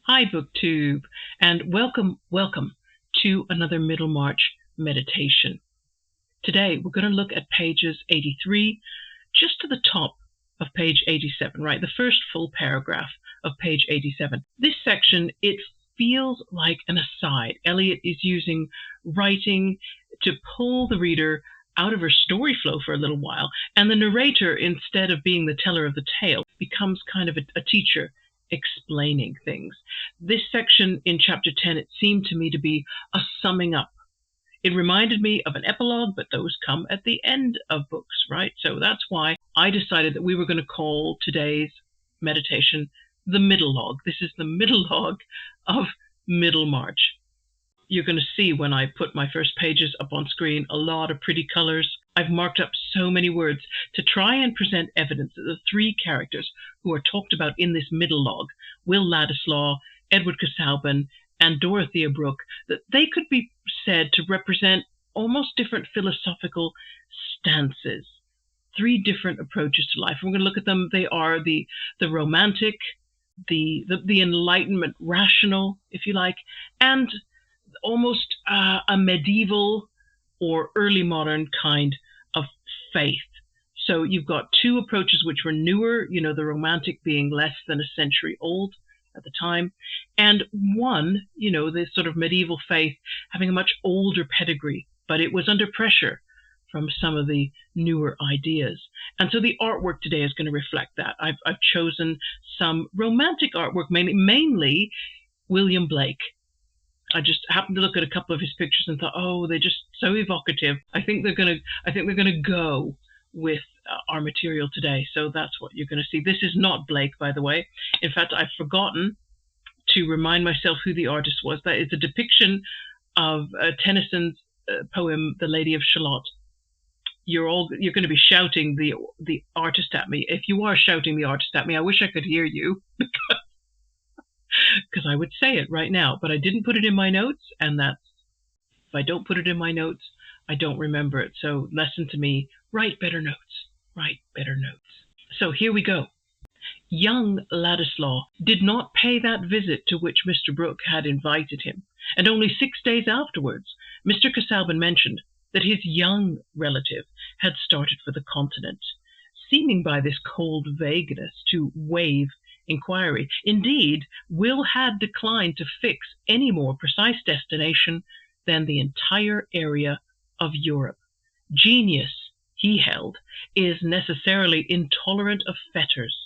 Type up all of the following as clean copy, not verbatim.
Hi, BookTube, and welcome to another Middlemarch meditation. Today, we're going to look at pages 83, just to the top of page 87, right? The first full paragraph of page 87. This section, it feels like an aside. Eliot is using writing to pull the reader out of her story flow for a little while, and the narrator, instead of being the teller of the tale, becomes kind of a teacher explaining things. This section in chapter 10, it seemed to me to be a summing up. It reminded me of an epilogue, but those come at the end of books, right? So that's why I decided that we were going to call today's meditation the Middlelogue. This is the Middlelogue of Middlemarch. You're going to see when I put my first pages up on screen a lot of pretty colors. I've marked up so many words to try and present evidence that the three characters who are talked about in this Middlelogue, Will Ladislaw, Edward Casaubon, and Dorothea Brooke, that they could be said to represent almost different philosophical stances, three different approaches to life. We're going to look at them. They are the romantic, the Enlightenment rational, if you like, and almost a medieval or early modern kind of faith. So you've got two approaches which were newer, the romantic being less than a century old at the time, and one, this sort of medieval faith having a much older pedigree, but it was under pressure from some of the newer ideas. And so the artwork today is going to reflect that. I've chosen some romantic artwork, mainly William Blake. I just happened to look at a couple of his pictures and thought, oh, they're just so evocative. I think they're gonna go with our material today. So that's what you're going to see. This is not Blake, by the way. In fact, I've forgotten to remind myself who the artist was. That is a depiction of Tennyson's poem, The Lady of Shalott. You're going to be shouting the artist at me. If you are shouting the artist at me, I wish I could hear you, because I would say it right now, but I didn't put it in my notes, and if I don't put it in my notes, I don't remember it. So lesson to me, write better notes. So here we go. Young Ladislaw did not pay that visit to which Mr. Brooke had invited him, and only 6 days afterwards, Mr. Casaubon mentioned that his young relative had started for the continent, seeming by this cold vagueness to waive inquiry. Indeed, Will had declined to fix any more precise destination than the entire area of Europe. Genius, he held, is necessarily intolerant of fetters.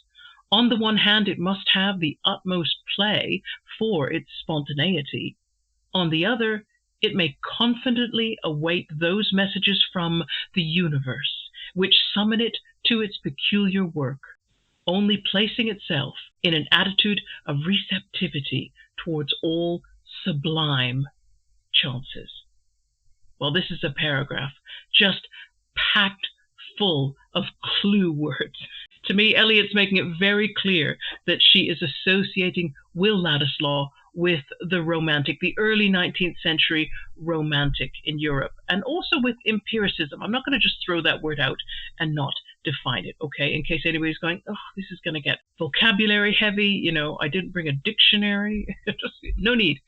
On the one hand, it must have the utmost play for its spontaneity. On the other, it may confidently await those messages from the universe which summon it to its peculiar work, only placing itself in an attitude of receptivity towards all sublime chances. Well, this is a paragraph just packed full of clue words. To me, Eliot's making it very clear that she is associating Will Ladislaw with the romantic, the early 19th century romantic in Europe, and also with empiricism. I'm not going to just throw that word out and not define it, okay? In case anybody's going, oh, this is going to get vocabulary heavy, I didn't bring a dictionary. No need,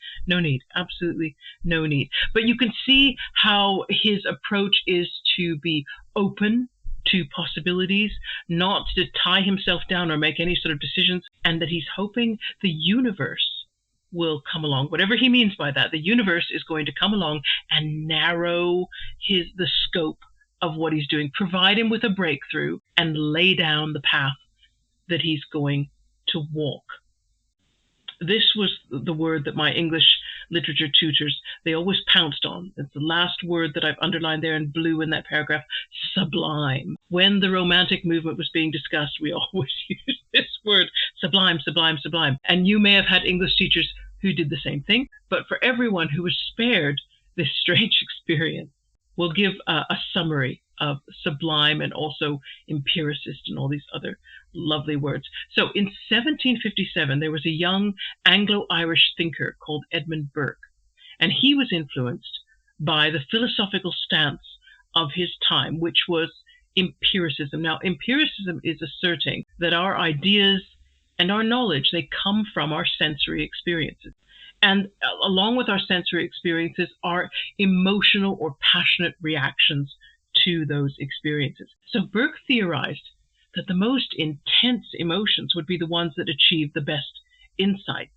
absolutely no need. But you can see how his approach is to be open to possibilities, not to tie himself down or make any sort of decisions, and that he's hoping the universe will come along. Whatever he means by that, the universe is going to come along and narrow the scope of what he's doing, provide him with a breakthrough, and lay down the path that he's going to walk. This was the word that my English literature tutors, they always pounced on. It's the last word that I've underlined there in blue in that paragraph, sublime. When the Romantic movement was being discussed, we always used this word, sublime. And you may have had English teachers who did the same thing, but for everyone who was spared this strange experience, we'll give a summary of sublime and also empiricist and all these other lovely words. So in 1757, there was a young Anglo-Irish thinker called Edmund Burke, and he was influenced by the philosophical stance of his time, which was empiricism. Now, empiricism is asserting that our ideas and our knowledge, they come from our sensory experiences. And along with our sensory experiences, our emotional or passionate reactions to those experiences. So Burke theorized that the most intense emotions would be the ones that achieved the best insights,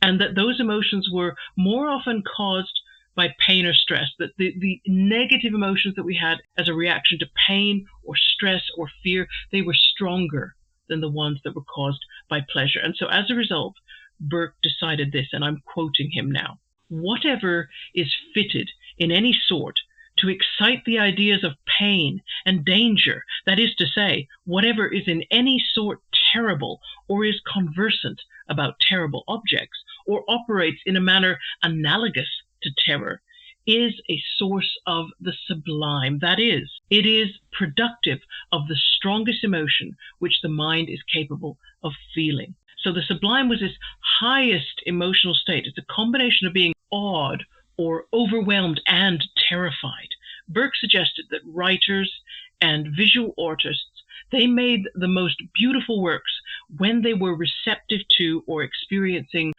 and that those emotions were more often caused by pain or stress, that the negative emotions that we had as a reaction to pain or stress or fear, they were stronger than the ones that were caused by pleasure. And so as a result, Burke decided this, and I'm quoting him now: "Whatever is fitted in any sort to excite the ideas of pain and danger, that is to say, whatever is in any sort terrible, or is conversant about terrible objects, or operates in a manner analogous to terror, is a source of the sublime. That is, it is productive of the strongest emotion which the mind is capable of feeling." So the sublime was this highest emotional state. It's a combination of being awed or overwhelmed and terrified. Burke suggested that writers and visual artists, they made the most beautiful works when they were receptive to or experiencing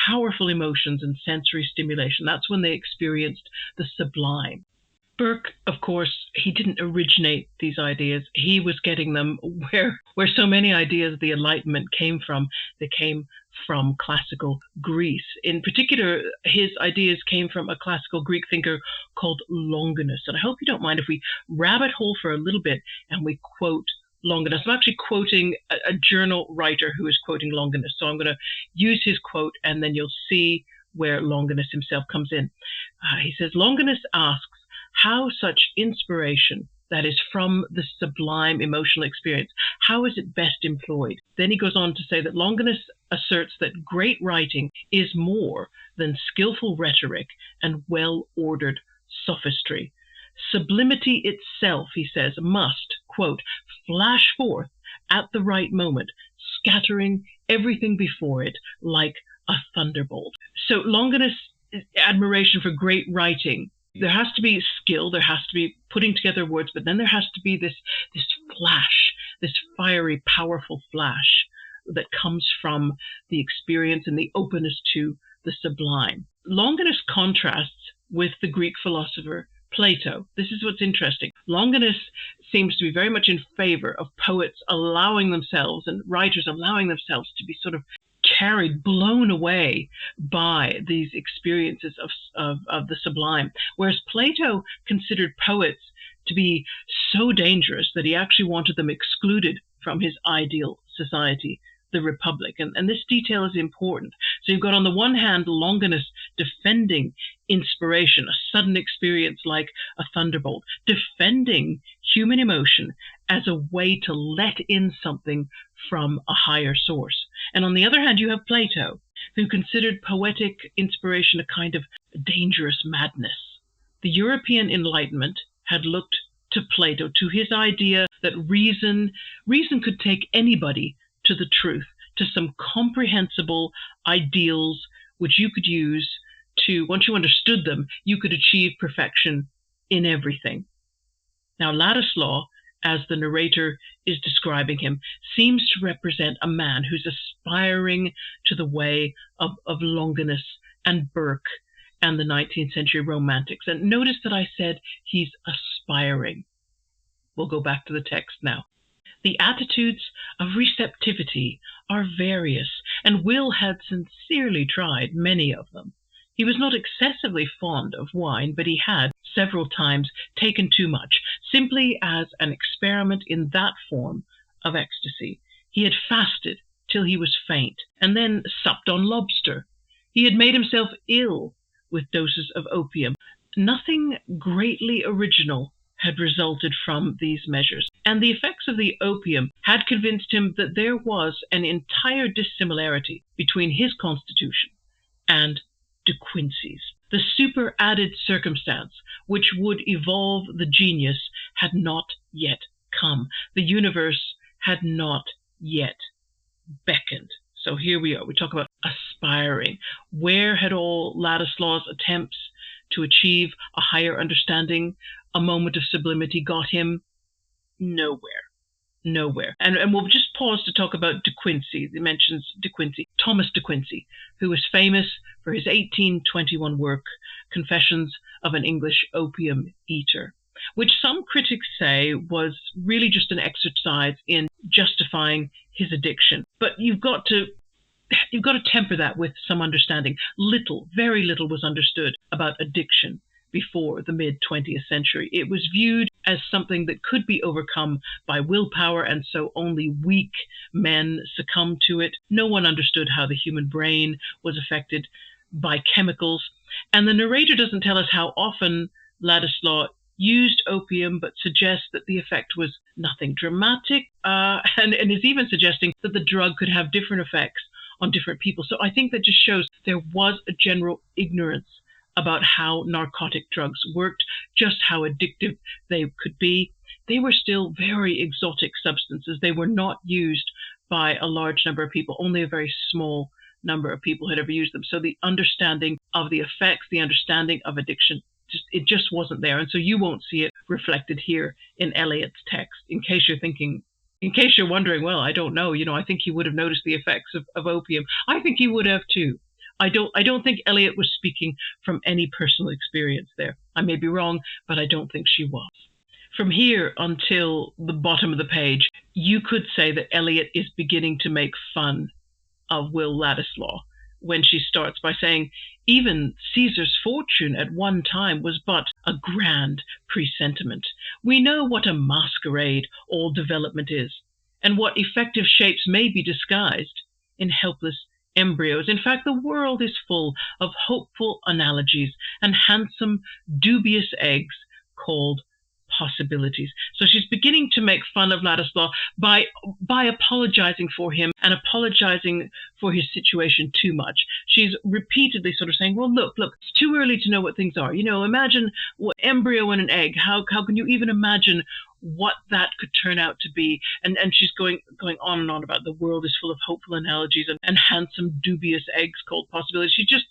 powerful emotions and sensory stimulation. That's when they experienced the sublime. Burke, of course, he didn't originate these ideas. He was getting them where so many ideas of the Enlightenment came from. They came from classical Greece. In particular, his ideas came from a classical Greek thinker called Longinus. And I hope you don't mind if we rabbit hole for a little bit and we quote Longinus. I'm actually quoting a journal writer who is quoting Longinus. So I'm going to use his quote, and then you'll see where Longinus himself comes in. He says, "Longinus asks how such inspiration, that is from the sublime emotional experience, how is it best employed?" Then he goes on to say that Longinus asserts that great writing is more than skillful rhetoric and well-ordered sophistry. Sublimity itself, he says, must, quote, "flash forth at the right moment, scattering everything before it like a thunderbolt." So Longinus' admiration for great writing, there has to be skill, there has to be putting together words, but then there has to be this flash, this fiery, powerful flash that comes from the experience and the openness to the sublime. Longinus contrasts with the Greek philosopher Plato. This is what's interesting. Longinus seems to be very much in favor of poets allowing themselves and writers allowing themselves to be sort of carried, blown away by these experiences of the sublime. Whereas Plato considered poets to be so dangerous that he actually wanted them excluded from his ideal society, the Republic. And this detail is important. So you've got on the one hand Longinus defending inspiration, a sudden experience like a thunderbolt, defending human emotion as a way to let in something from a higher source. And on the other hand, you have Plato, who considered poetic inspiration a kind of dangerous madness. The European Enlightenment had looked to Plato, to his idea that reason could take anybody to the truth, to some comprehensible ideals which you could use to, once you understood them, you could achieve perfection in everything. Now, Ladislaw, as the narrator is describing him, seems to represent a man who's aspiring to the way of Longinus and Burke and the 19th century romantics. And notice that I said he's aspiring. We'll go back to the text now. The attitudes of receptivity are various, and Will had sincerely tried many of them. He was not excessively fond of wine, but he had several times taken too much, simply as an experiment in that form of ecstasy. He had fasted till he was faint, and then supped on lobster. He had made himself ill with doses of opium. Nothing greatly original had resulted from these measures, and the effects of the opium had convinced him that there was an entire dissimilarity between his constitution and De Quincey's. The superadded circumstance which would evolve the genius had not yet come. The universe had not yet beckoned. So here we are. We talk about aspiring. Where had all Ladislaw's attempts to achieve a higher understanding, a moment of sublimity, got him? Nowhere. nowhere. And we'll just pause to talk about De Quincey. He mentions De Quincey, Thomas De Quincey, who was famous for his 1821 work, Confessions of an English Opium Eater, which some critics say was really just an exercise in justifying his addiction. But you've got to temper that with some understanding. Very little was understood about addiction before the mid-20th century. It was viewed as something that could be overcome by willpower, and so only weak men succumbed to it. No one understood how the human brain was affected by chemicals. And the narrator doesn't tell us how often Ladislaw used opium, but suggests that the effect was nothing dramatic, and is even suggesting that the drug could have different effects on different people. So I think that just shows there was a general ignorance about how narcotic drugs worked, just how addictive they could be. They were still very exotic substances. They were not used by a large number of people. Only a very small number of people had ever used them. So the understanding of the effects, the understanding of addiction, it just wasn't there. And so you won't see it reflected here in Eliot's text. In case you're wondering, well, I don't know, I think he would have noticed the effects of opium. I think he would have too. I don't think Eliot was speaking from any personal experience there. I may be wrong, but I don't think she was. From here until the bottom of the page, you could say that Eliot is beginning to make fun of Will Ladislaw when she starts by saying, even Caesar's fortune at one time was but a grand presentiment. We know what a masquerade all development is, and what effective shapes may be disguised in helpless embryos. In fact, the world is full of hopeful analogies and handsome, dubious eggs called possibilities. So she's beginning to make fun of Ladislaw by apologizing for him and apologizing for his situation too much. She's repeatedly sort of saying, well, look, it's too early to know what things are. Imagine what embryo and an egg. How can you even imagine what that could turn out to be? And she's going on and on about the world is full of hopeful analogies and handsome, dubious eggs called possibilities. She's just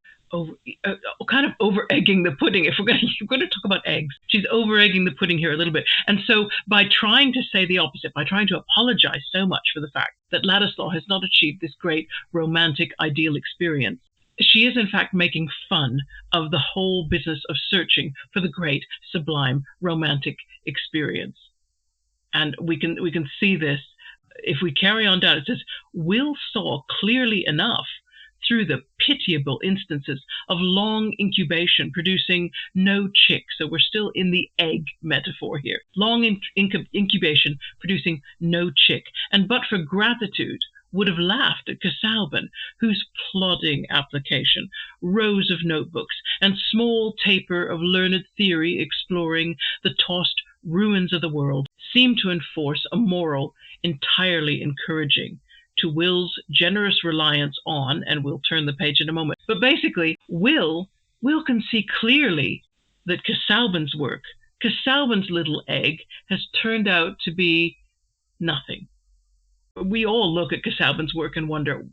kind of over-egging the pudding. If we're going to talk about eggs, she's over-egging the pudding here a little bit. And so by trying to say the opposite, by trying to apologize so much for the fact that Ladislaw has not achieved this great romantic ideal experience, she is in fact making fun of the whole business of searching for the great sublime romantic experience. And we can see this if we carry on down. It says, Will saw clearly enough through the pitiable instances of long incubation producing no chick. So we're still in the egg metaphor here. Long incubation producing no chick. And but for gratitude would have laughed at Casaubon, whose plodding application, rows of notebooks, and small taper of learned theory exploring the tossed ruins of the world seemed to enforce a moral entirely encouraging to Will's generous reliance on, and we'll turn the page in a moment. But basically, Will can see clearly that Casaubon's work, Casaubon's little egg, has turned out to be nothing. We all look at Casaubon's work and wonder,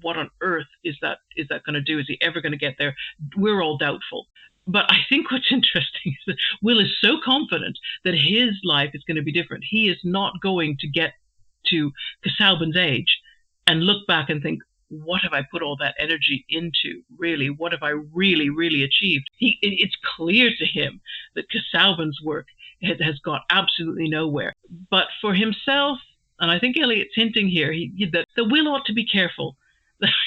what on earth is that going to do? Is he ever going to get there? We're all doubtful. But I think what's interesting is that Will is so confident that his life is going to be different. He is not going to get to Casaubon's age and look back and think, what have I put all that energy into? Really, what have I really, really achieved? It's clear to him that Casaubon's work has got absolutely nowhere. But for himself, and I think Eliot's hinting here, that Will ought to be careful.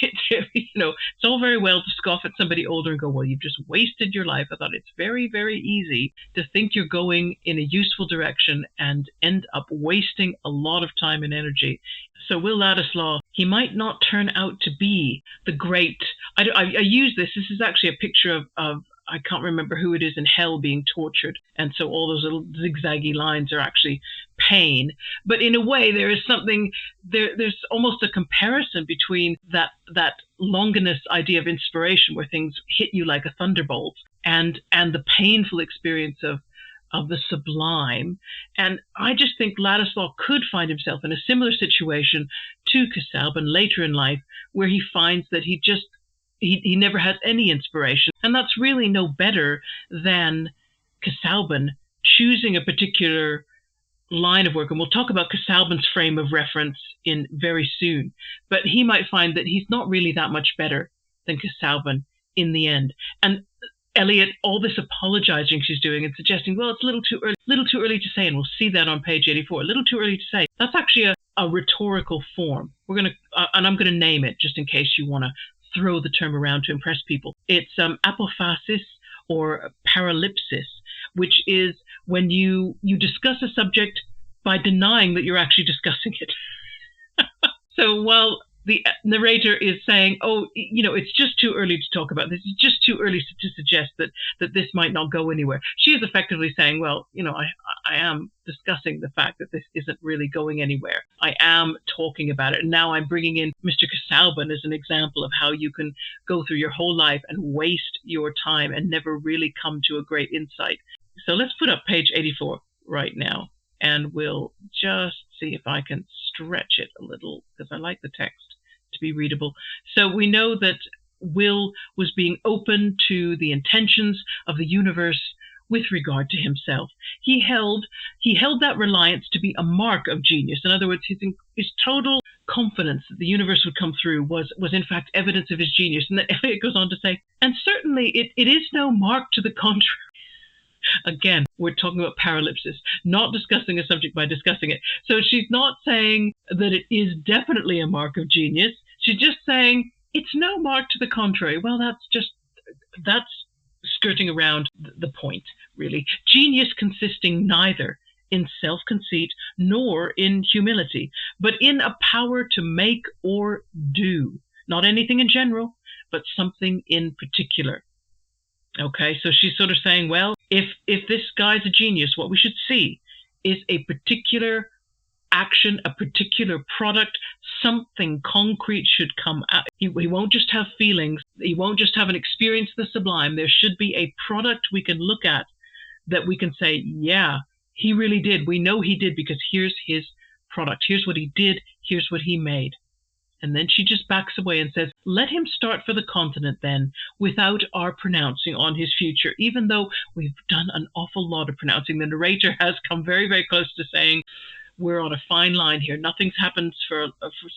It's all very well to scoff at somebody older and go, well, you've just wasted your life. I thought it's very, very easy to think you're going in a useful direction and end up wasting a lot of time and energy. So Will Ladislaw, he might not turn out to be the great... I use this. This is actually a picture of I can't remember who it is in hell being tortured. And so all those little zigzaggy lines are actually pain. But in a way, there is something, there's almost a comparison between that Longinus idea of inspiration where things hit you like a thunderbolt and the painful experience of the sublime. And I just think Ladislaw could find himself in a similar situation to Casaubon later in life, where he finds that he never has any inspiration. And that's really no better than Casaubon choosing a particular line of work, and we'll talk about Casaubon's frame of reference in very soon, but he might find that he's not really that much better than Casaubon in the end. And Eliot, all this apologizing she's doing and suggesting, well, it's a little too early to say, and we'll see that on page 84, a little too early to say. That's actually a rhetorical form. We're going to, and I'm going to name it just in case you want to throw the term around to impress people. It's apophasis or paralypsis, which is when you discuss a subject by denying that you're actually discussing it. So while the narrator is saying, oh, it's just too early to talk about this, it's just too early to suggest that this might not go anywhere, she is effectively saying, well, I am discussing the fact that this isn't really going anywhere. I am talking about it. And now I'm bringing in Mr. Casaubon as an example of how you can go through your whole life and waste your time and never really come to a great insight. So let's put up page 84 right now, and we'll just see if I can stretch it a little, because I like the text to be readable. So we know that Will was being open to the intentions of the universe with regard to himself. He held that reliance to be a mark of genius. In other words, his total confidence that the universe would come through was in fact evidence of his genius. And then Eliot goes on to say, and certainly it is no mark to the contrary. Again, we're talking about paralypsis, not discussing a subject by discussing it. So she's not saying that it is definitely a mark of genius. She's just saying it's no mark to the contrary. Well, that's skirting around the point, really. Genius consisting neither in self-conceit nor in humility, but in a power to make or do. Not anything in general, but something in particular. Okay, so she's sort of saying, well, if this guy's a genius, what we should see is a particular action, a particular product, something concrete should come out. He won't just have feelings. He won't just have an experience of the sublime. There should be a product we can look at that we can say, yeah, he really did. We know he did because here's his product. Here's what he did. Here's what he made. And then she just backs away and says, let him start for the continent then, without our pronouncing on his future, even though we've done an awful lot of pronouncing. The narrator has come very, very close to saying, we're on a fine line here. Nothing's happened for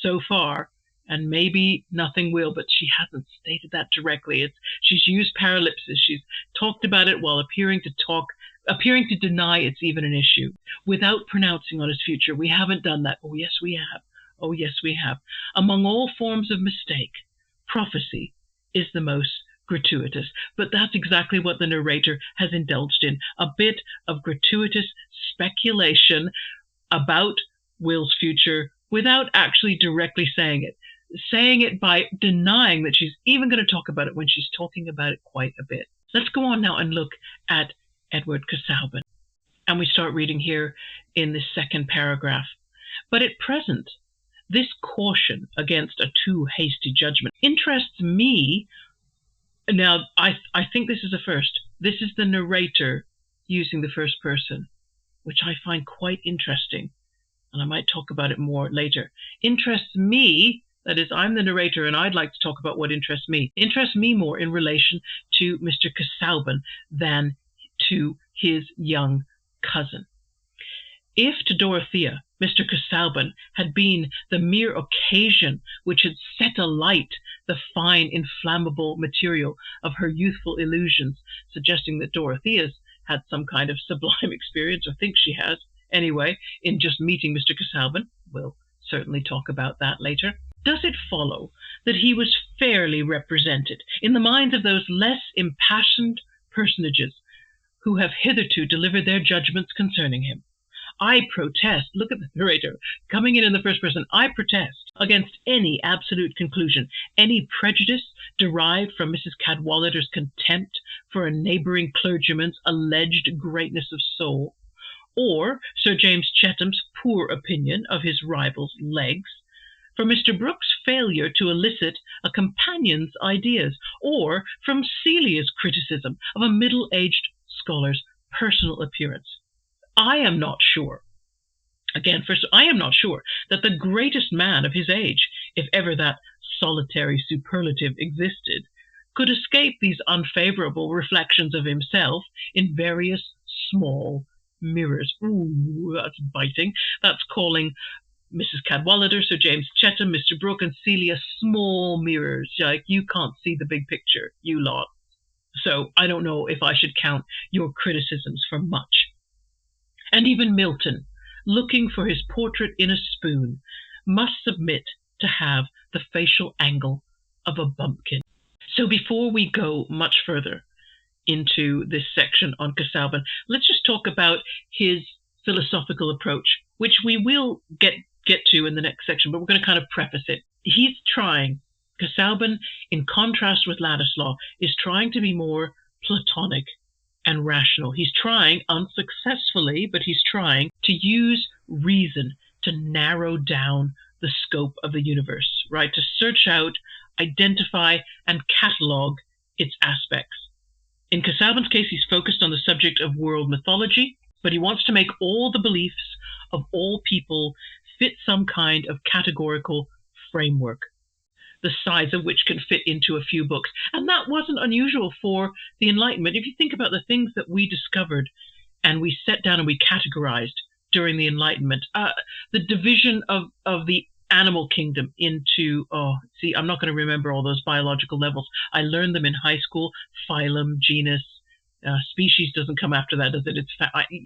so far, and maybe nothing will, but she hasn't stated that directly. She's used paralypsis. She's talked about it while appearing to deny it's even an issue, without pronouncing on his future. We haven't done that. Oh, yes, we have. Oh, yes, we have. Among all forms of mistake, prophecy is the most gratuitous. But that's exactly what the narrator has indulged in, a bit of gratuitous speculation about Will's future without actually directly saying it by denying that she's even going to talk about it when she's talking about it quite a bit. Let's go on now and look at Edward Casaubon. And we start reading here in the second paragraph. But at present, this caution against a too hasty judgment interests me. Now, I think this is a first. This is the narrator using the first person, which I find quite interesting, and I might talk about it more later. Interests me, that is, I'm the narrator, and I'd like to talk about what interests me. Interests me more in relation to Mr. Casaubon than to his young cousin. If to Dorothea, Mr. Casaubon had been the mere occasion which had set alight the fine inflammable material of her youthful illusions, suggesting that Dorothea's had some kind of sublime experience, or thinks she has, anyway, in just meeting Mr. Casaubon, we'll certainly talk about that later, does it follow that he was fairly represented in the minds of those less impassioned personages who have hitherto delivered their judgments concerning him? I protest, look at the narrator, coming in the first person, I protest against any absolute conclusion, any prejudice derived from Mrs. Cadwallader's contempt for a neighbouring clergyman's alleged greatness of soul, or Sir James Chetham's poor opinion of his rival's legs, for Mr. Brooke's failure to elicit a companion's ideas, or from Celia's criticism of a middle-aged scholar's personal appearance. I am not sure. Again, first, I am not sure that the greatest man of his age, if ever that solitary superlative existed, could escape these unfavourable reflections of himself in various small mirrors. Ooh, that's biting. That's calling Mrs. Cadwallader, Sir James Chetham, Mr. Brooke, and Celia small mirrors. Like, you can't see the big picture, you lot. So I don't know if I should count your criticisms for much. And even Milton, looking for his portrait in a spoon, must submit to have the facial angle of a bumpkin. So before we go much further into this section on Casaubon, let's just talk about his philosophical approach, which we will get to in the next section, but we're going to kind of preface it. He's trying, Casaubon, in contrast with Ladislaw, is trying to be more Platonic and rational. He's trying, unsuccessfully, but he's trying to use reason to narrow down the scope of the universe, right? To search out, identify, and catalogue its aspects. In Casaubon's case, he's focused on the subject of world mythology, but he wants to make all the beliefs of all people fit some kind of categorical framework, the size of which can fit into a few books. And that wasn't unusual for the Enlightenment. If you think about the things that we discovered and we set down and we categorized during the Enlightenment, the division of the animal kingdom into, I'm not going to remember all those biological levels. I learned them in high school: phylum, genus, species doesn't come after that, does it?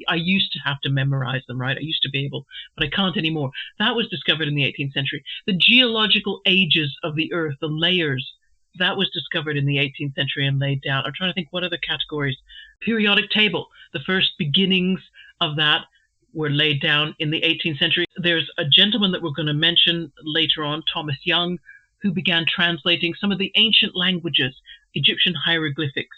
I used to have to memorize them, right? I used to be able, but I can't anymore. That was discovered in the 18th century. The geological ages of the Earth, the layers, that was discovered in the 18th century and laid down. I'm trying to think what other categories. Periodic table, the first beginnings of that were laid down in the 18th century. There's a gentleman that we're going to mention later on, Thomas Young, who began translating some of the ancient languages. Egyptian hieroglyphics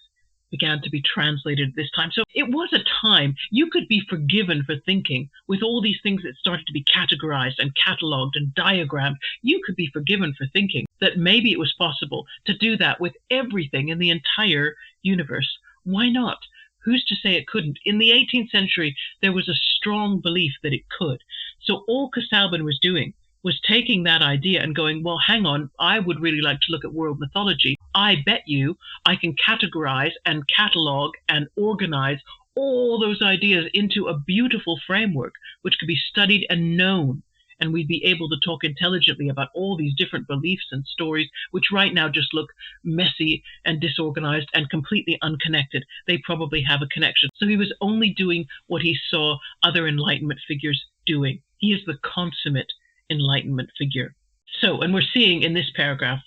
began to be translated at this time. So it was a time you could be forgiven for thinking, with all these things that started to be categorized and catalogued and diagrammed, you could be forgiven for thinking that maybe it was possible to do that with everything in the entire universe. Why not? Who's to say it couldn't? In the 18th century, there was a strong belief that it could. So all Casaubon was doing was taking that idea and going, well, hang on, I would really like to look at world mythology. I bet you I can categorize and catalog and organize all those ideas into a beautiful framework which could be studied and known. And we'd be able to talk intelligently about all these different beliefs and stories, which right now just look messy and disorganized and completely unconnected. They probably have a connection. So he was only doing what he saw other Enlightenment figures doing. He is the consummate Enlightenment figure. So, and we're seeing in this paragraph,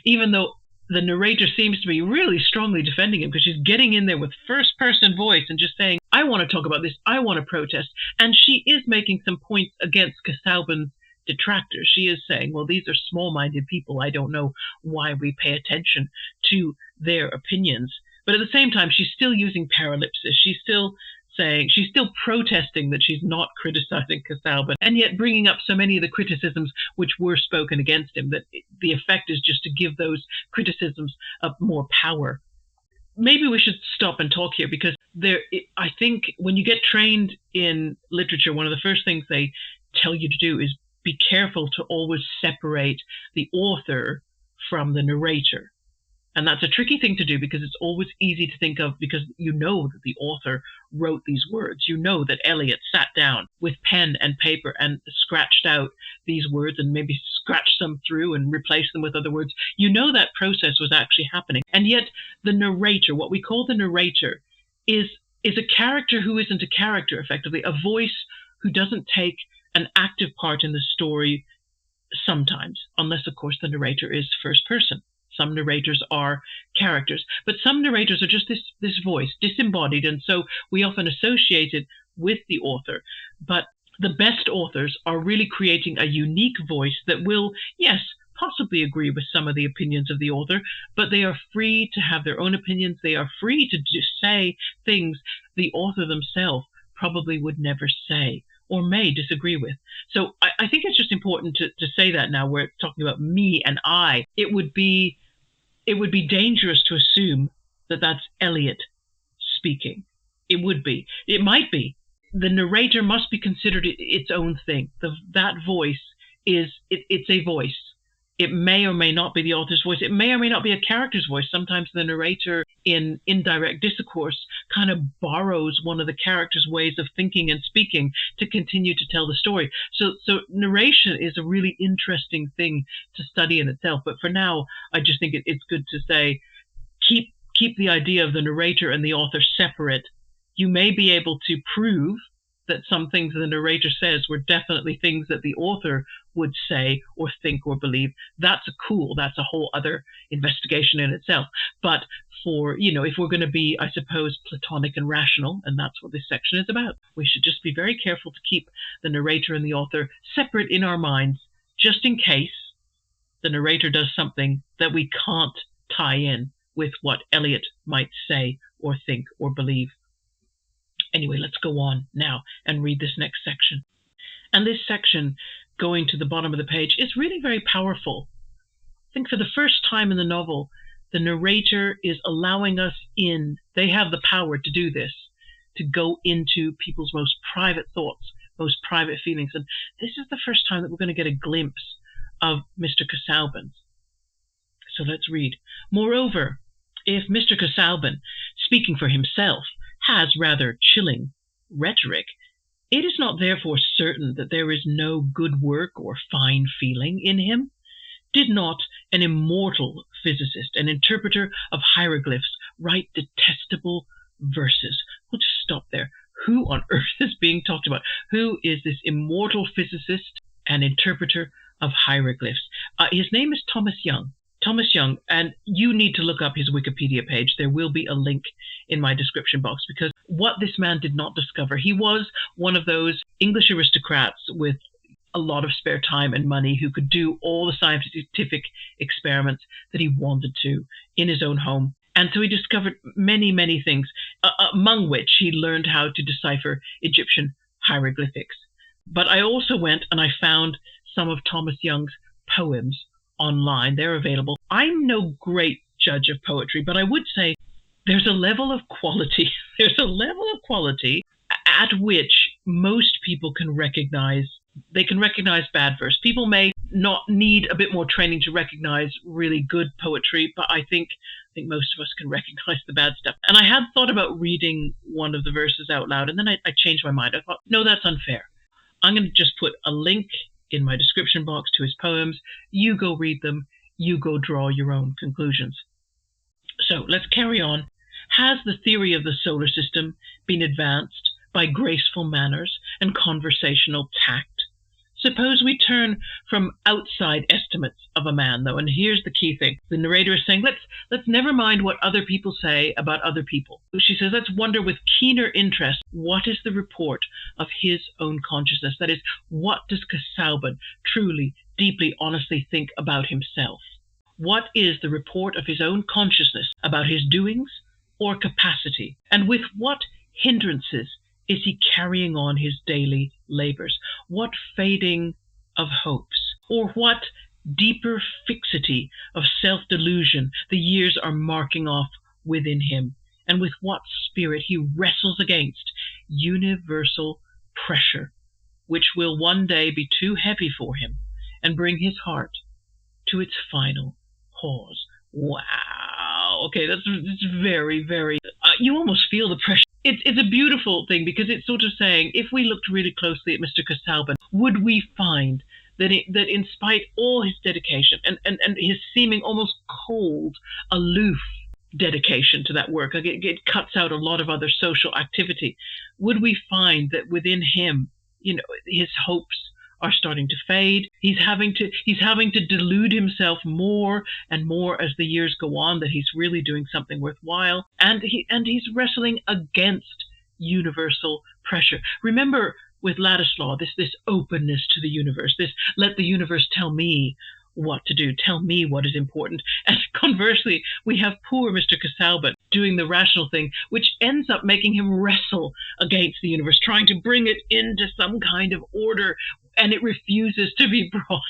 even though the narrator seems to be really strongly defending him, because she's getting in there with first-person voice and just saying, I want to talk about this, I want to protest. And she is making some points against Casaubon's detractors. She is saying, well, these are small-minded people. I don't know why we pay attention to their opinions. But at the same time, she's still using paralipsis. She's still protesting that she's not criticizing Casaubon, and yet bringing up so many of the criticisms which were spoken against him, that the effect is just to give those criticisms more power. Maybe we should stop and talk here, because I think when you get trained in literature, one of the first things they tell you to do is be careful to always separate the author from the narrator. And that's a tricky thing to do, because it's always easy to think of, because you know that the author wrote these words. You know that Eliot sat down with pen and paper and scratched out these words and maybe scratched them through and replaced them with other words. You know that process was actually happening. And yet the narrator, what we call the narrator, is a character who isn't a character, effectively, a voice who doesn't take an active part in the story sometimes, unless, of course, the narrator is first person. Some narrators are characters, but some narrators are just this voice, disembodied, and so we often associate it with the author. But the best authors are really creating a unique voice that will, yes, possibly agree with some of the opinions of the author, but they are free to have their own opinions. They are free to just say things the author themselves probably would never say or may disagree with. So I think it's just important to say that now we're talking about me and I. It would be dangerous to assume that that's Eliot speaking. It would be. It might be. The narrator must be considered its own thing. That voice it's a voice. It may or may not be the author's voice. It may or may not be a character's voice. Sometimes the narrator in indirect discourse kind of borrows one of the character's ways of thinking and speaking to continue to tell the story. So narration is a really interesting thing to study in itself. But for now, I just think it's good to say, keep the idea of the narrator and the author separate. You may be able to prove that some things the narrator says were definitely things that the author would say or think or believe. That's a whole other investigation in itself. But for, if we're going to be, I suppose, platonic and rational, and that's what this section is about, we should just be very careful to keep the narrator and the author separate in our minds, just in case the narrator does something that we can't tie in with what Eliot might say or think or believe. Anyway, let's go on now and read this next section. And this section, going to the bottom of the page, is really very powerful. I think for the first time in the novel, the narrator is allowing us in. They have the power to do this, to go into people's most private thoughts, most private feelings. And this is the first time that we're going to get a glimpse of Mr. Casaubon. So let's read. Moreover, if Mr. Casaubon, speaking for himself, has rather chilling rhetoric, it is not therefore certain that there is no good work or fine feeling in him. Did not an immortal physicist, an interpreter of hieroglyphs, write detestable verses? We'll just stop there. Who on earth is being talked about? Who is this immortal physicist and interpreter of hieroglyphs? His name is Thomas Young. Thomas Young, and you need to look up his Wikipedia page. There will be a link in my description box, because what this man did not discover, he was one of those English aristocrats with a lot of spare time and money who could do all the scientific experiments that he wanted to in his own home. And so he discovered many, many things, among which he learned how to decipher Egyptian hieroglyphics. But I also went and I found some of Thomas Young's poems online. They're available. I'm no great judge of poetry, but I would say there's a level of quality. There's a level of quality at which most people can recognize. They can recognize bad verse. People may not need a bit more training to recognize really good poetry, but I think most of us can recognize the bad stuff. And I had thought about reading one of the verses out loud, and then I changed my mind. I thought, no, that's unfair. I'm going to just put a link in my description box to his poems. You go read them. You go draw your own conclusions. So let's carry on. Has the theory of the solar system been advanced by graceful manners and conversational tact? Suppose we turn from outside estimates of a man, though, and here's the key thing. The narrator is saying, let's never mind what other people say about other people. She says, let's wonder with keener interest, what is the report of his own consciousness? That is, what does Casaubon truly, deeply, honestly think about himself? What is the report of his own consciousness about his doings or capacity? And with what hindrances is he carrying on his daily labors? What fading of hopes, or what deeper fixity of self-delusion the years are marking off within him? And with what spirit he wrestles against universal pressure, which will one day be too heavy for him and bring his heart to its final pause. Wow. Okay, that's very, very... you almost feel the pressure. It's a beautiful thing, because it's sort of saying, if we looked really closely at Mr. Casaubon, would we find that in spite all his dedication and his seeming almost cold, aloof dedication to that work, like it cuts out a lot of other social activity, would we find that within him, his hopes are starting to fade? He's having to delude himself more and more as the years go on that he's really doing something worthwhile, and he's wrestling against universal pressure. Remember with Ladislaw, this openness to the universe, this let the universe tell me what to do, tell me what is important. And conversely, we have poor Mr. Casaubon doing the rational thing, which ends up making him wrestle against the universe, trying to bring it into some kind of order, and it refuses to be brought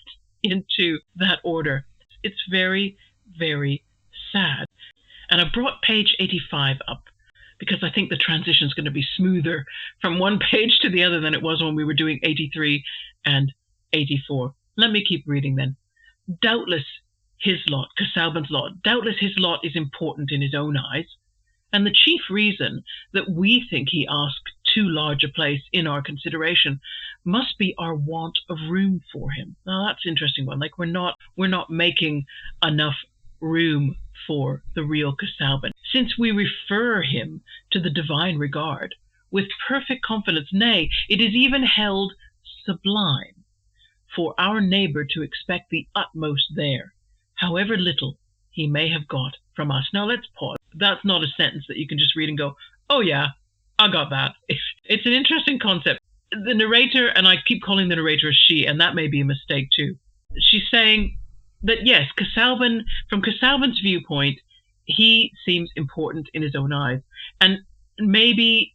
into that order. It's very, very sad. And I brought page 85 up because I think the transition is going to be smoother from one page to the other than it was when we were doing 83 and 84. Let me keep reading then. Doubtless his lot, Casaubon's lot. Doubtless his lot is important in his own eyes, and the chief reason that we think he asked too large a place in our consideration must be our want of room for him. Now that's an interesting one. Like we're not making enough room for the real Casaubon, since we refer him to the divine regard with perfect confidence. Nay, it is even held sublime for our neighbor to expect the utmost there, however little he may have got from us. Now let's pause. That's not a sentence that you can just read and go, oh yeah, I got that. It's an interesting concept. The narrator, and I keep calling the narrator a she, and that may be a mistake too. She's saying that yes, Casaubon, from Casaubon's viewpoint, he seems important in his own eyes. And maybe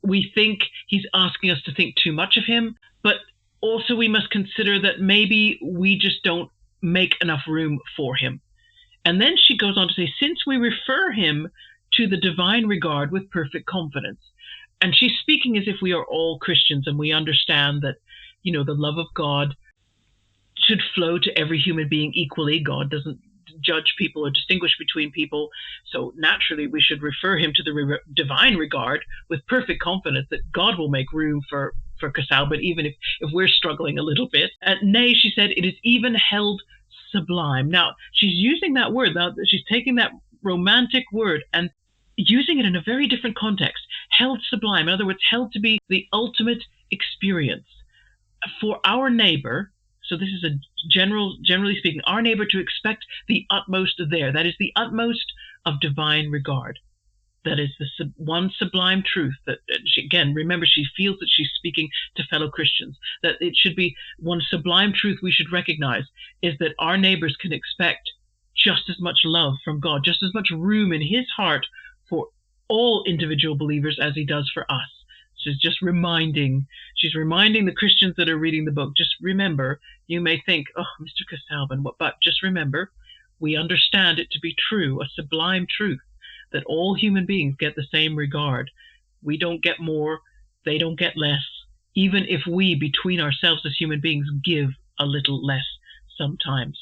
we think he's asking us to think too much of him, but also we must consider that maybe we just don't make enough room for him. And then she goes on to say, since we refer him to the divine regard with perfect confidence. And she's speaking as if we are all Christians and we understand that, you know, the love of God should flow to every human being equally. God doesn't judge people or distinguish between people. So naturally, we should refer him to the divine regard with perfect confidence that God will make room for Casaubon, even if we're struggling a little bit. Nay, she said, it is even held sublime. Now, she's using that word. Now, she's taking that romantic word and using it in a very different context. Held sublime, in other words, held to be the ultimate experience for our neighbor. So this is a generally speaking, our neighbor to expect the utmost there. That is the utmost of divine regard. That is the one sublime truth that, she, again, remember, she feels that she's speaking to fellow Christians, that it should be one sublime truth we should recognize is that our neighbors can expect just as much love from God, just as much room in his heart for all individual believers as he does for us. She's reminding the Christians that are reading the book, just remember, you may think, oh, Mr. Casaubon, but just remember, we understand it to be true, a sublime truth, that all human beings get the same regard. We don't get more, they don't get less, even if we, between ourselves as human beings, give a little less sometimes.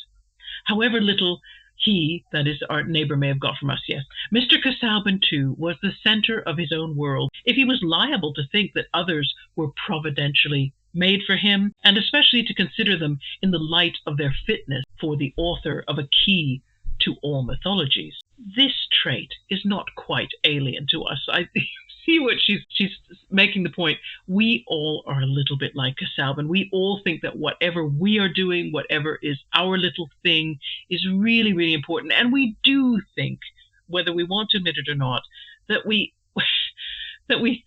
However little he, that is, our neighbor, may have got from us, yes. Mr. Casaubon, too, was the center of his own world. If he was liable to think that others were providentially made for him, and especially to consider them in the light of their fitness for the author of a key to all mythologies, this trait is not quite alien to us. I see what she's making the point. We all are a little bit like Casaubon. We all think that whatever we are doing, whatever is our little thing, is really, really important. And we do think, whether we want to admit it or not, that we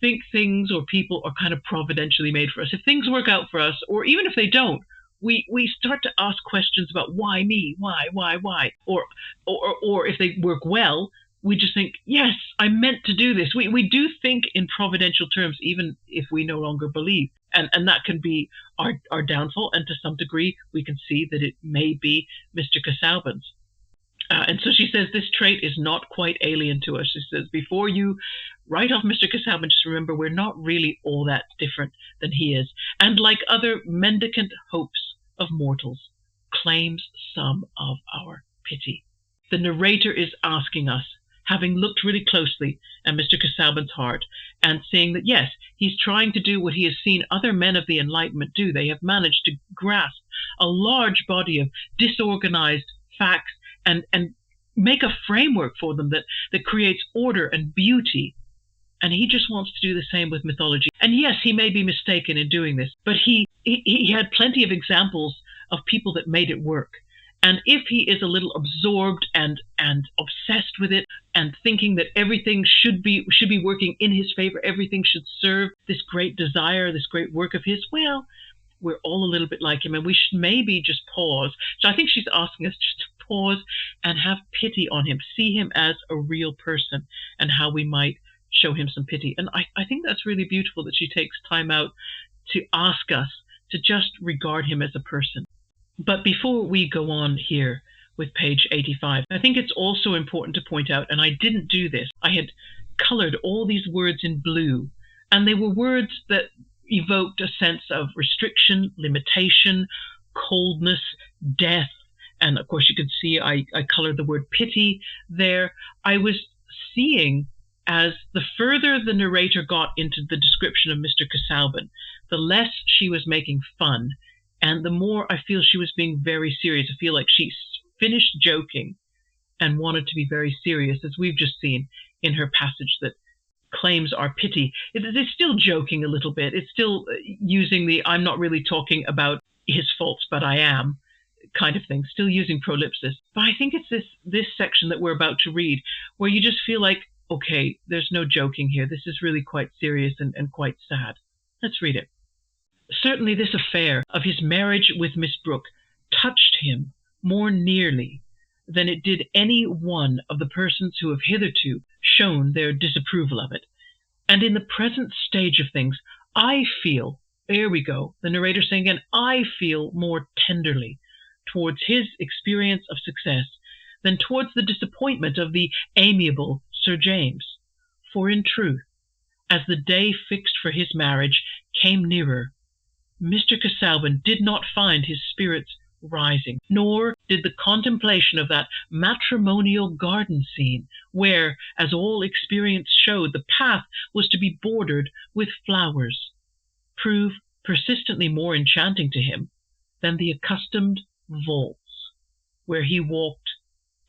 think things or people are kind of providentially made for us. If things work out for us, or even if they don't, we start to ask questions about why me, why, or if they work well, we just think, yes, I meant to do this. We do think in providential terms, even if we no longer believe. And that can be our downfall. And to some degree, we can see that it may be Mr. Casaubon's. And so she says this trait is not quite alien to us. She says, before you write off Mr. Casaubon, just remember we're not really all that different than he is. And like other mendicant hopes of mortals, claims some of our pity. The narrator is asking us, having looked really closely at Mr. Casaubon's heart and seeing that, yes, he's trying to do what he has seen other men of the Enlightenment do. They have managed to grasp a large body of disorganized facts and make a framework for them that creates order and beauty. And he just wants to do the same with mythology. And yes, he may be mistaken in doing this, but he had plenty of examples of people that made it work. And if he is a little absorbed and obsessed with it and thinking that everything should be working in his favor, everything should serve this great desire, this great work of his, well, we're all a little bit like him, and we should maybe just pause. So I think she's asking us just to pause and have pity on him, see him as a real person, and how we might show him some pity. And I think that's really beautiful that she takes time out to ask us to just regard him as a person. But before we go on here with page 85, I think it's also important to point out, and I didn't do this, I had colored all these words in blue, and they were words that evoked a sense of restriction, limitation, coldness, death, and of course you could see I colored the word pity there. I was seeing, as the further the narrator got into the description of Mr. Casaubon, the less she was making fun, and the more I feel she was being very serious. I feel like she finished joking and wanted to be very serious, as we've just seen in her passage that claims our pity. It's still joking a little bit. It's still using the I'm not really talking about his faults, but I am kind of thing, still using prolipsis. But I think it's this section that we're about to read where you just feel like, okay, there's no joking here. This is really quite serious and quite sad. Let's read it. Certainly this affair of his marriage with Miss Brooke touched him more nearly than it did any one of the persons who have hitherto shown their disapproval of it. And in the present stage of things, I feel, there we go, the narrator saying again, I feel more tenderly towards his experience of success than towards the disappointment of the amiable Sir James. For in truth, as the day fixed for his marriage came nearer, Mr. Casaubon did not find his spirits rising, nor did the contemplation of that matrimonial garden scene, where, as all experience showed, the path was to be bordered with flowers, prove persistently more enchanting to him than the accustomed vaults, where he walked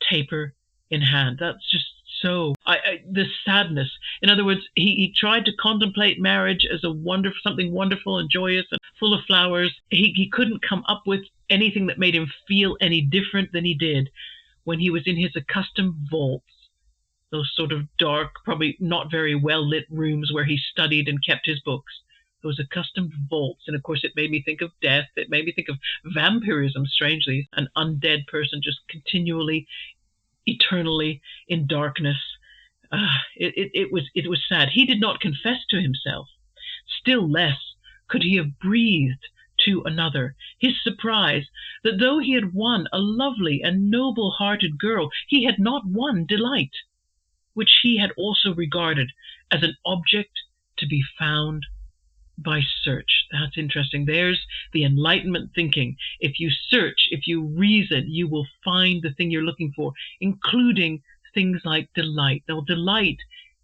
taper in hand. That's just so the sadness. In other words, he tried to contemplate marriage as something wonderful and joyous and full of flowers. He couldn't come up with anything that made him feel any different than he did when he was in his accustomed vaults, those sort of dark, probably not very well lit rooms where he studied and kept his books. Those accustomed vaults. And of course it made me think of death. It made me think of vampirism, strangely, an undead person just continually, eternally in darkness. It was sad. He did not confess to himself. Still less could he have breathed to another his surprise that though he had won a lovely and noble-hearted girl, he had not won delight, which he had also regarded as an object to be found by search. That's interesting. There's the Enlightenment thinking. If you search, if you reason, you will find the thing you're looking for, including things like delight. Now, delight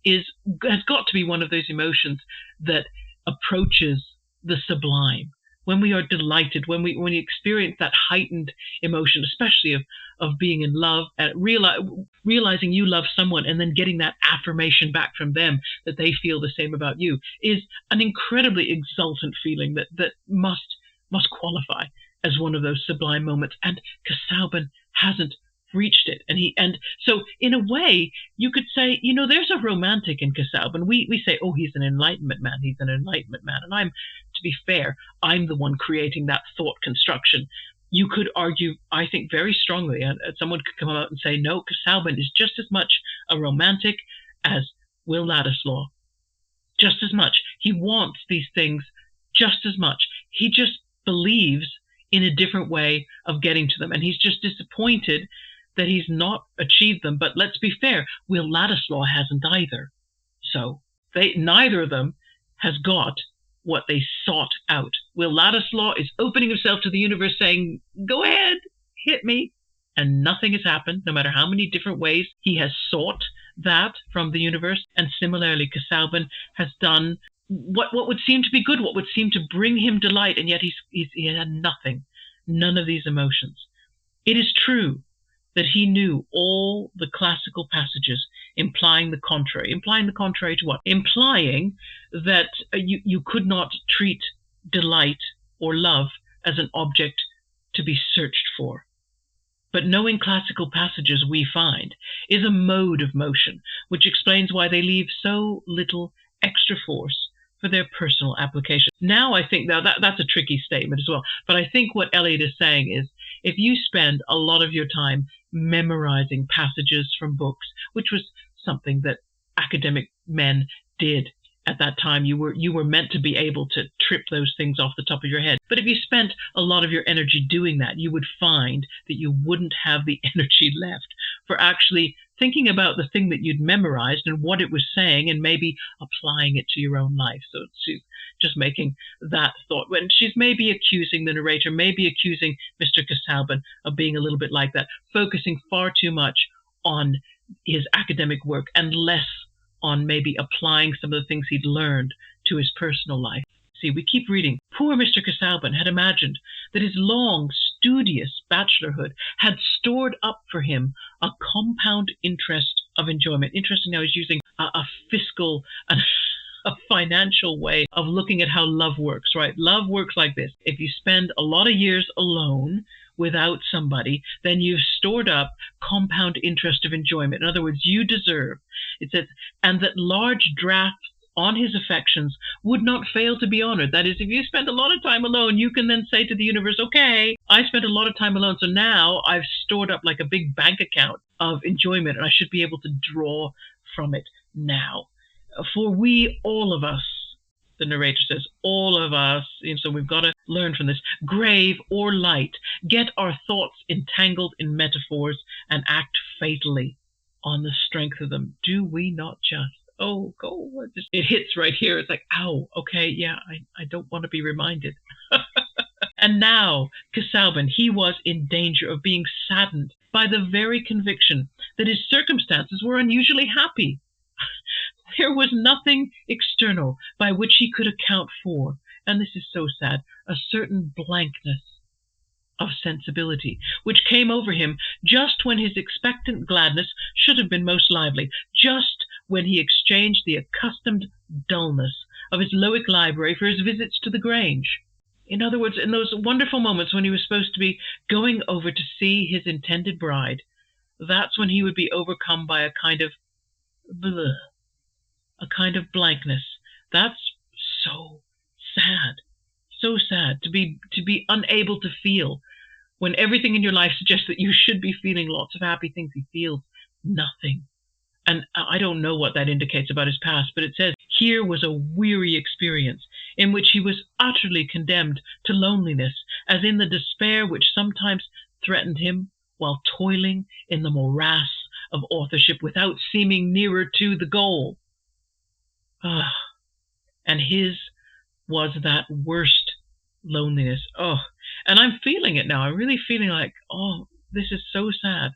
has got to be one of those emotions that approaches the sublime. When we are delighted, when we experience that heightened emotion, especially of being in love, realizing you love someone and then getting that affirmation back from them that they feel the same about you, is an incredibly exultant feeling that must qualify as one of those sublime moments. And Casaubon hasn't reached it. And so in a way, you could say, there's a romantic in Casaubon. We say, oh, he's an Enlightenment man. He's an Enlightenment man. And to be fair, I'm the one creating that thought construction. You could argue, I think, very strongly, and someone could come out and say, no, Casaubon is just as much a romantic as Will Ladislaw. Just as much. He wants these things just as much. He just believes in a different way of getting to them. And he's just disappointed that he's not achieved them. But let's be fair, Will Ladislaw hasn't either. So neither of them has got what they sought out. Will Ladislaw is opening himself to the universe saying, go ahead, hit me. And nothing has happened, no matter how many different ways he has sought that from the universe. And similarly, Casaubon has done what would seem to be good, what would seem to bring him delight, and yet he had nothing, none of these emotions. It is true that he knew all the classical passages implying the contrary. Implying the contrary to what? Implying that you could not treat delight or love as an object to be searched for. But knowing classical passages, we find, is a mode of motion, which explains why they leave so little extra force for their personal application. Now I think that's a tricky statement as well, but I think what Eliot is saying is, if you spend a lot of your time memorizing passages from books, which was something that academic men did at that time, you were meant to be able to trip those things off the top of your head. But if you spent a lot of your energy doing that, you would find that you wouldn't have the energy left for actually thinking about the thing that you'd memorized and what it was saying and maybe applying it to your own life. So she's just making that thought. When she's maybe accusing the narrator, maybe accusing Mr. Casaubon of being a little bit like that, focusing far too much on his academic work and less on maybe applying some of the things he'd learned to his personal life. See, we keep reading. Poor Mr. Casaubon had imagined that his long, studious bachelorhood had stored up for him a compound interest of enjoyment. Interesting now he's using a fiscal and a financial way of looking at how love works, right? Love works like this. If you spend a lot of years alone without somebody, then you've stored up compound interest of enjoyment. In other words, you deserve, it says, and that large drafts on his affections would not fail to be honored. That is, if you spend a lot of time alone, you can then say to the universe, okay, I spent a lot of time alone, so now I've stored up like a big bank account of enjoyment, and I should be able to draw from it now. For we, all of us, the narrator says, all of us, and so we've got to learn from this, grave or light, get our thoughts entangled in metaphors and act fatally on the strength of them. Do we not just? Oh, go. It hits right here. It's like, ow, okay, yeah, I don't want to be reminded. And now, Casaubon, he was in danger of being saddened by the very conviction that his circumstances were unusually happy. There was nothing external by which he could account for, and this is so sad, a certain blankness of sensibility, which came over him just when his expectant gladness should have been most lively, just when he exchanged the accustomed dullness of his Lowick library for his visits to the Grange. In other words, in those wonderful moments when he was supposed to be going over to see his intended bride, that's when he would be overcome by a kind of bleh, a kind of blankness. That's so sad to be unable to feel when everything in your life suggests that you should be feeling lots of happy things. He feels nothing. And I don't know what that indicates about his past, but it says here was a weary experience in which he was utterly condemned to loneliness, as in the despair which sometimes threatened him while toiling in the morass of authorship without seeming nearer to the goal. And his was that worst loneliness. Oh, and I'm feeling it now. I'm really feeling like, oh, this is so sad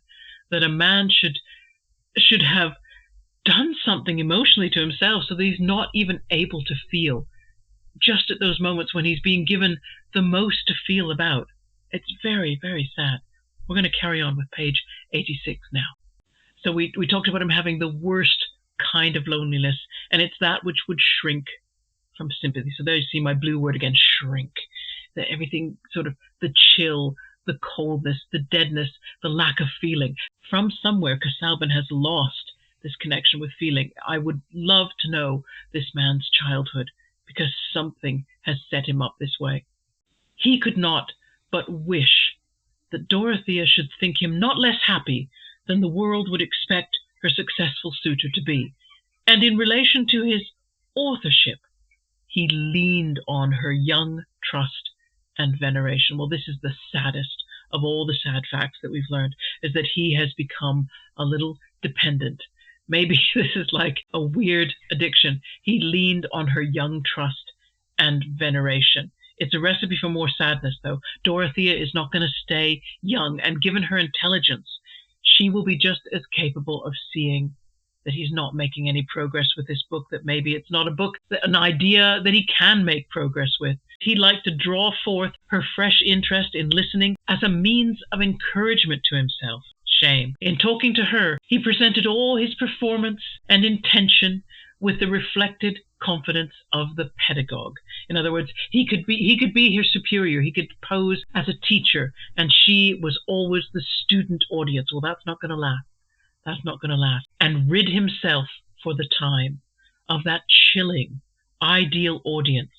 that a man should have done something emotionally to himself so that he's not even able to feel just at those moments when he's being given the most to feel about. It's very, very sad. We're going to carry on with page 86 now. So we talked about him having the worst kind of loneliness, and it's that which would shrink from sympathy. So there you see my blue word again, shrink. That everything sort of, the chill, the coldness, the deadness, the lack of feeling. From somewhere, Casaubon has lost this connection with feeling. I would love to know this man's childhood, because something has set him up this way. He could not but wish that Dorothea should think him not less happy than the world would expect her successful suitor to be. And in relation to his authorship, he leaned on her young trust and veneration. Well, this is the saddest of all the sad facts that we've learned, is that he has become a little dependent. Maybe this is like a weird addiction. He leaned on her young trust and veneration. It's a recipe for more sadness, though. Dorothea is not going to stay young, and given her intelligence, she will be just as capable of seeing that he's not making any progress with this book, that maybe it's not a book, an idea that he can make progress with. He'd like to draw forth her fresh interest in listening as a means of encouragement to himself. Shame. In talking to her, he presented all his performance and intention with the reflected confidence of the pedagogue. In other words, he could be her superior. He could pose as a teacher, and she was always the student audience. Well, that's not going to last. That's not going to last. And rid himself for the time of that chilling, ideal audience.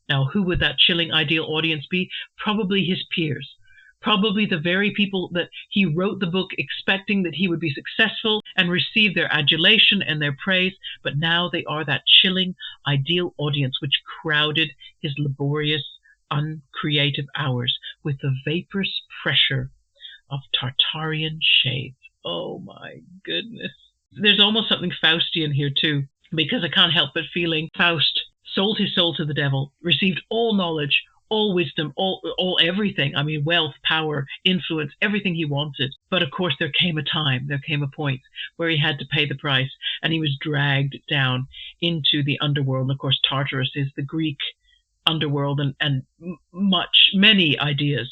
Now, who would that chilling, ideal audience be? Probably his peers. Probably the very people that he wrote the book expecting that he would be successful and receive their adulation and their praise, but now they are that chilling, ideal audience which crowded his laborious, uncreative hours with the vaporous pressure of Tartarian shades. Oh my goodness. There's almost something Faustian here too, because I can't help but feeling Faust sold his soul to the devil, received all knowledge, all wisdom, all everything. I mean, wealth, power, influence, everything he wanted. But of course, there came a point where he had to pay the price, and he was dragged down into the underworld. And of course, Tartarus is the Greek underworld, and many ideas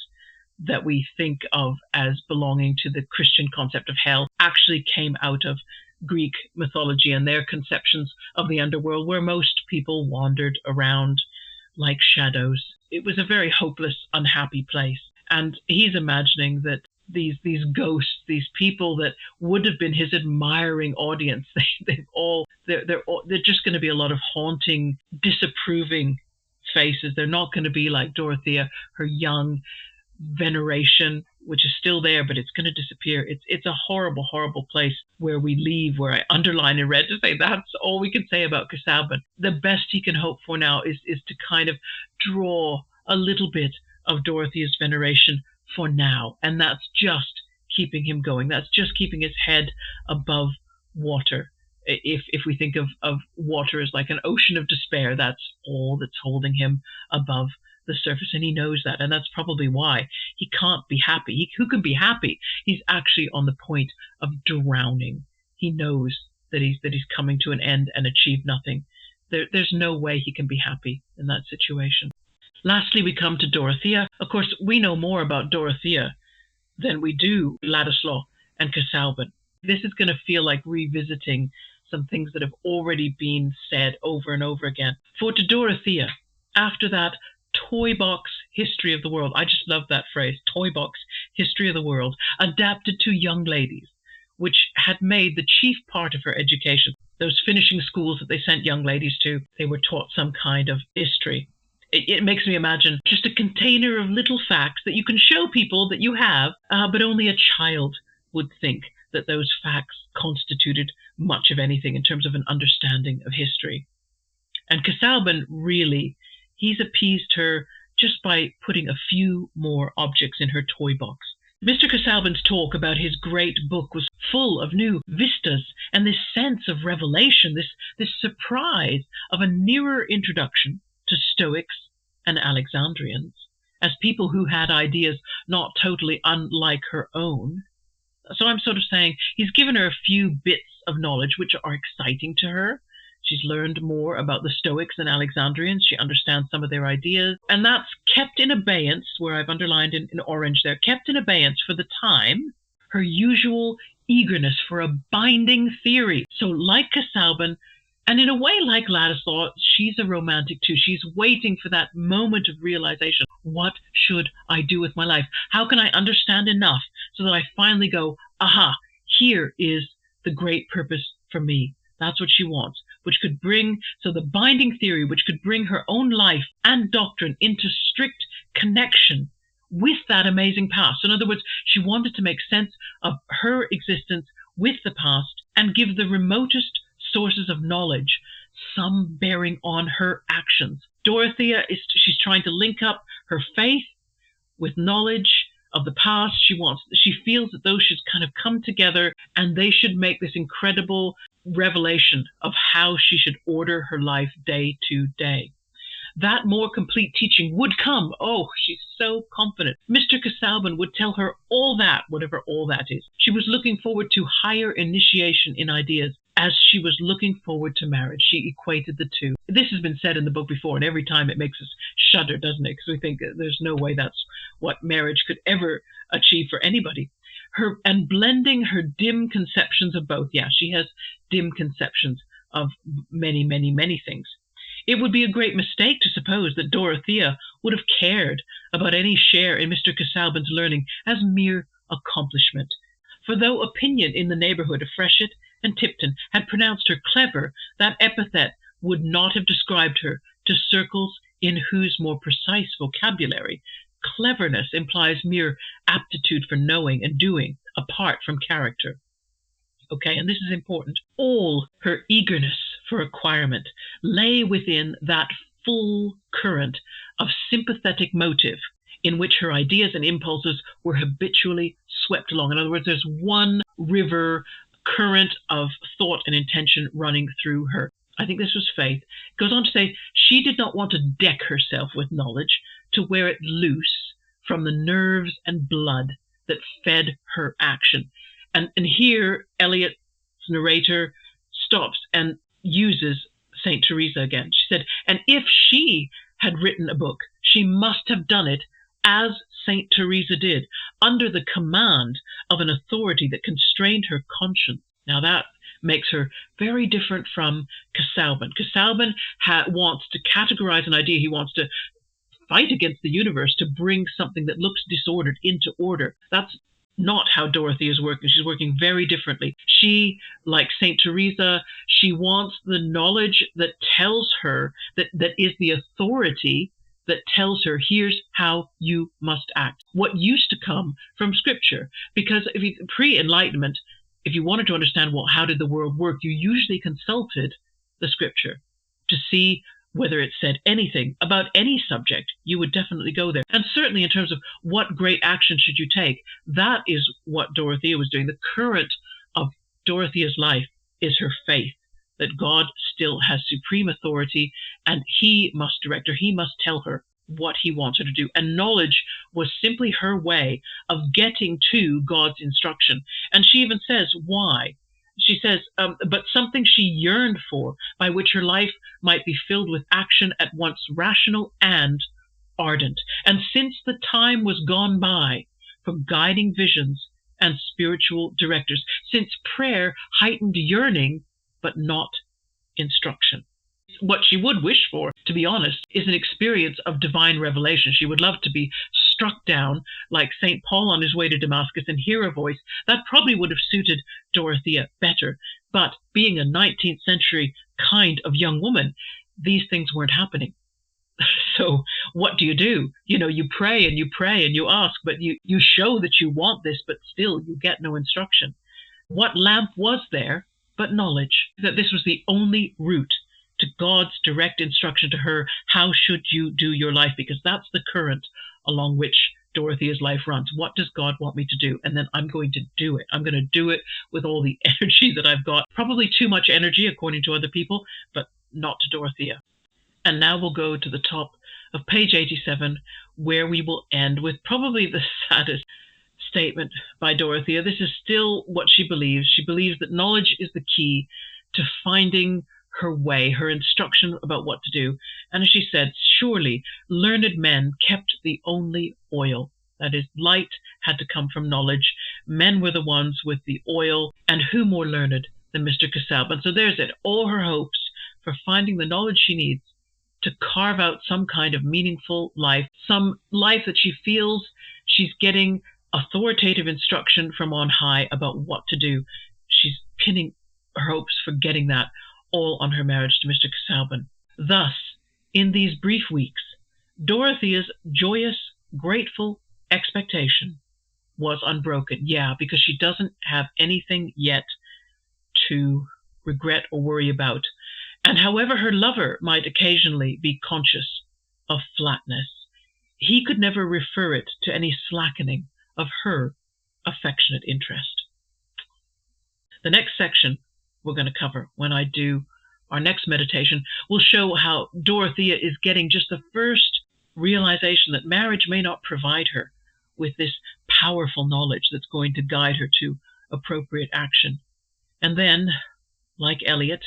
that we think of as belonging to the Christian concept of hell actually came out of Greek mythology and their conceptions of the underworld, where most people wandered around like shadows. It was a very hopeless, unhappy place. And he's imagining that these ghosts, these people that would have been his admiring audience, they're just going to be a lot of haunting, disapproving faces. They're not going to be like Dorothea, her young veneration, which is still there, but it's going to disappear. It's a horrible, horrible place where we leave, where I underline in red to say that's all we can say about Casaubon. The best he can hope for now is to kind of draw a little bit of Dorothea's veneration for now, and that's just keeping him going. That's just keeping his head above water. If we think of water as like an ocean of despair, that's all that's holding him above the surface, and he knows that, and that's probably why he can't be happy. Who can be happy? He's actually on the point of drowning. He knows that he's coming to an end and achieved nothing. There's no way he can be happy in that situation. Lastly, we come to Dorothea. Of course, we know more about Dorothea than we do Ladislaw and Casaubon. This is going to feel like revisiting some things that have already been said over and over again. For to Dorothea, after that toy box history of the world, I just love that phrase, toy box history of the world, adapted to young ladies, which had made the chief part of her education. Those finishing schools that they sent young ladies to, they were taught some kind of history. It makes me imagine just a container of little facts that you can show people that you have, but only a child would think that those facts constituted much of anything in terms of an understanding of history. And Casaubon really, he's appeased her just by putting a few more objects in her toy box. Mr. Casaubon's talk about his great book was full of new vistas and this sense of revelation, this surprise of a nearer introduction to Stoics and Alexandrians as people who had ideas not totally unlike her own. So I'm sort of saying he's given her a few bits of knowledge which are exciting to her. She's learned more about the Stoics and Alexandrians. She understands some of their ideas. And that's kept in abeyance, where I've underlined in orange there, kept in abeyance for the time, her usual eagerness for a binding theory. So like Casaubon, and in a way like Ladislaw, she's a romantic too. She's waiting for that moment of realization. What should I do with my life? How can I understand enough so that I finally go, aha, here is the great purpose for me. That's what she wants, which could bring, so the binding theory, which could bring her own life and doctrine into strict connection with that amazing past. In other words, she wanted to make sense of her existence with the past and give the remotest sources of knowledge some bearing on her actions. Dorothea she's trying to link up her faith with knowledge of the past. She feels that those should kind of come together and they should make this incredible revelation of how she should order her life day to day. That more complete teaching would come. Oh, she's so confident. Mr. Casaubon would tell her all that, whatever all that is. She was looking forward to higher initiation in ideas as she was looking forward to marriage. She equated the two. This has been said in the book before, and every time it makes us shudder, doesn't it? Because we think there's no way that's what marriage could ever achieve for anybody. And blending her dim conceptions of both. Yeah, she has dim conceptions of many, many, many things. It would be a great mistake to suppose that Dorothea would have cared about any share in Mr. Casaubon's learning as mere accomplishment. For though opinion in the neighbourhood of Freshitt and Tipton had pronounced her clever, that epithet would not have described her to circles in whose more precise vocabulary cleverness implies mere aptitude for knowing and doing, apart from character. Okay, and this is important. All her eagerness for acquirement lay within that full current of sympathetic motive in which her ideas and impulses were habitually swept along. In other words, there's one river current of thought and intention running through her. I think this was faith. It goes on to say, she did not want to deck herself with knowledge, to wear it loose from the nerves and blood that fed her action. And here, Eliot's narrator stops and uses St. Teresa again. She said, and if she had written a book, she must have done it as St. Teresa did, under the command of an authority that constrained her conscience. Now that makes her very different from Casaubon. Casaubon wants to categorize an idea. He wants to fight against the universe to bring something that looks disordered into order. That's not how Dorothy is working. She's working very differently. She, like St. Teresa, she wants the knowledge that tells her, that is the authority that tells her, here's how you must act. What used to come from Scripture. Because pre-Enlightenment, if you wanted to understand how did the world work, you usually consulted the Scripture to see whether it said anything about any subject. You would definitely go there. And certainly in terms of what great action should you take, that is what Dorothea was doing. The current of Dorothea's life is her faith, that God still has supreme authority and he must direct her. He must tell her what he wants her to do. And knowledge was simply her way of getting to God's instruction. And she even says why. She says, but something she yearned for, by which her life might be filled with action at once rational and ardent. And since the time was gone by for guiding visions and spiritual directors, since prayer heightened yearning, but not instruction. What she would wish for, to be honest, is an experience of divine revelation. She would love to be struck down like St. Paul on his way to Damascus and hear a voice. That probably would have suited Dorothea better. But being a 19th century kind of young woman, these things weren't happening. So what do? You pray and you ask, but you show that you want this, but still you get no instruction. What lamp was there but knowledge? That this was the only route to God's direct instruction to her. How should you do your life? Because that's the current along which Dorothea's life runs. What does God want me to do? And then I'm going to do it. I'm going to do it with all the energy that I've got. Probably too much energy, according to other people, but not to Dorothea. And now we'll go to the top of page 87, where we will end with probably the saddest statement by Dorothea. This is still what she believes. She believes that knowledge is the key to finding her way, her instruction about what to do. And as she said, surely learned men kept the only oil. That is, light had to come from knowledge. Men were the ones with the oil, and who more learned than Mr. Casaubon? So there's it, all her hopes for finding the knowledge she needs to carve out some kind of meaningful life, some life that she feels she's getting authoritative instruction from on high about what to do. She's pinning her hopes for getting that all on her marriage to Mr. Casaubon. Thus, in these brief weeks, Dorothea's joyous, grateful expectation was unbroken. Yeah, because she doesn't have anything yet to regret or worry about. And however her lover might occasionally be conscious of flatness, he could never refer it to any slackening of her affectionate interest. The next section we're going to cover when I do our next meditation will show how Dorothea is getting just the first realization that marriage may not provide her with this powerful knowledge that's going to guide her to appropriate action. And then, like Eliot,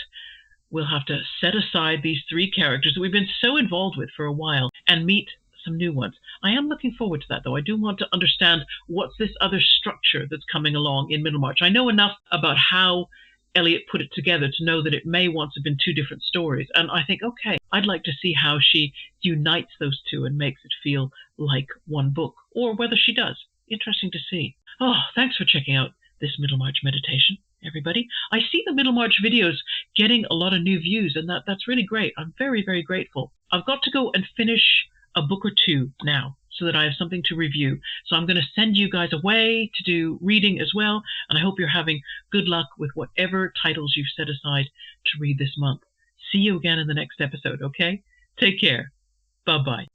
we'll have to set aside these three characters that we've been so involved with for a while and meet some new ones. I am looking forward to that, though. I do want to understand what's this other structure that's coming along in Middlemarch. I know enough about how Eliot put it together to know that it may once have been two different stories. And I think, okay, I'd like to see how she unites those two and makes it feel like one book, or whether she does. Interesting to see. Oh, thanks for checking out this Middlemarch meditation, everybody. I see the Middlemarch videos getting a lot of new views, and that's really great. I'm very, very grateful. I've got to go and finish a book or two now so that I have something to review. So I'm going to send you guys away to do reading as well, and I hope you're having good luck with whatever titles you've set aside to read this month. See you again in the next episode, okay? Take care. Bye-bye.